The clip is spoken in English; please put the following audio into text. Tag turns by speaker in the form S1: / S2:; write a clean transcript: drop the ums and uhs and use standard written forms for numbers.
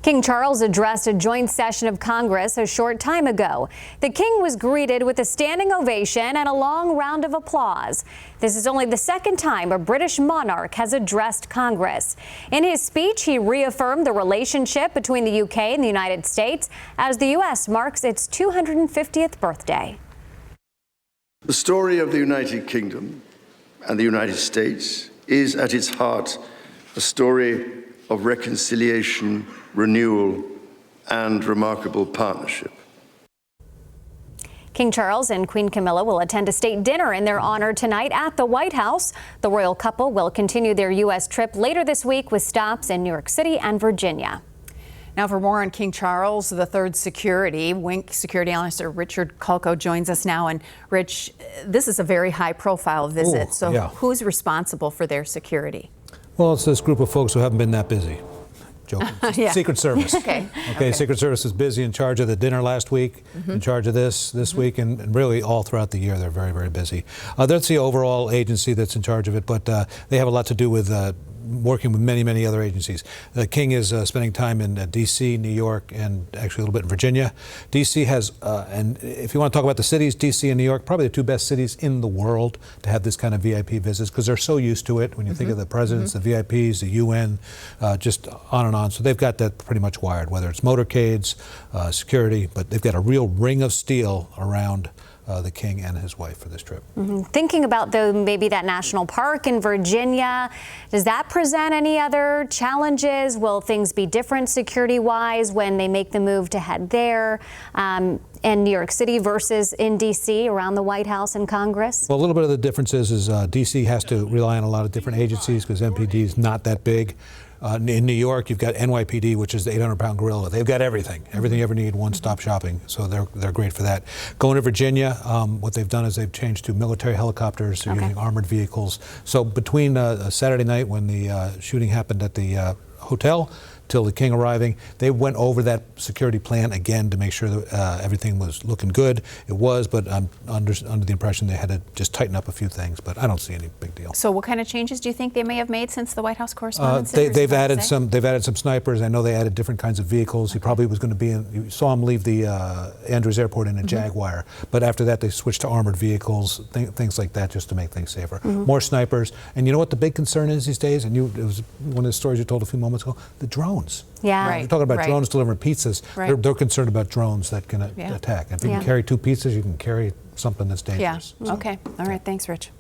S1: King Charles addressed a joint session of Congress a short time ago. The king was greeted with a standing ovation and a long round of applause. This is only the second time a British monarch has addressed Congress. In his speech, he reaffirmed the relationship between the UK and the United States as the U.S. marks its 250th birthday.
S2: The story of the United Kingdom and the United States is at its heart a story of reconciliation, renewal, and remarkable partnership.
S1: King Charles and Queen Camilla will attend a state dinner in their honor tonight at the White House. The royal couple will continue their U.S. trip later this week with stops in New York City and Virginia.
S3: Now for more on King Charles III's security, Wink security analyst Richard Kulko joins us now. And Rich, this is a very high-profile visit. Who's responsible for their security?
S4: Well, it's this group of folks who haven't been that busy. Joking.
S3: Yeah.
S4: Secret Service.
S3: Okay.
S4: Secret Service was busy in charge of the dinner last week, in charge of this week, and really all throughout the year they're very, very busy. That's the overall agency that's in charge of it, but they have a lot to do with working with many, many other agencies. The King is spending time in D.C., New York, and actually a little bit in Virginia. D.C. has, and if you want to talk about the cities, D.C. and New York, probably the two best cities in the world to have this kind of VIP visits because they're so used to it. When you think of the presidents, the VIPs, the UN, just on and on. So they've got that pretty much wired, whether it's motorcades, security, but they've got a real ring of steel around the King and his wife for this trip.
S1: Thinking about maybe that national park in Virginia, does that present any other challenges? Will things be different security-wise when they make the move to head there in New York City versus in D.C. around the White House and Congress?
S4: Well, a little bit of the difference is D.C. has to rely on a lot of different agencies because MPD is not that big. In New York, you've got NYPD, which is the 800-pound gorilla. They've got everything you ever need, one-stop shopping. So they're great for that. Going to Virginia, what they've done is they've changed to military helicopters. They're using armored vehicles. So between Saturday night when the shooting happened at the hotel till the King arriving, they went over that security plan again to make sure that everything was looking good. It was, but I'm under the impression they had to just tighten up a few things, but I don't see any big deal.
S3: So what kind of changes do you think they may have made since the White House correspondence?
S4: They've added some snipers. I know they added different kinds of vehicles. He probably was going to be you saw him leave the Andrews Airport in a Jaguar, but after that they switched to armored vehicles, things like that, just to make things safer. More snipers. And you know what the big concern is these days? And it was one of the stories you told a few moments ago, the drones.
S1: Yeah.
S4: We're talking about drones delivering pizzas. They're concerned about drones that can attack. If you can carry two pizzas, you can carry something that's dangerous.
S3: Yeah. Okay. All right. Thanks, Rich.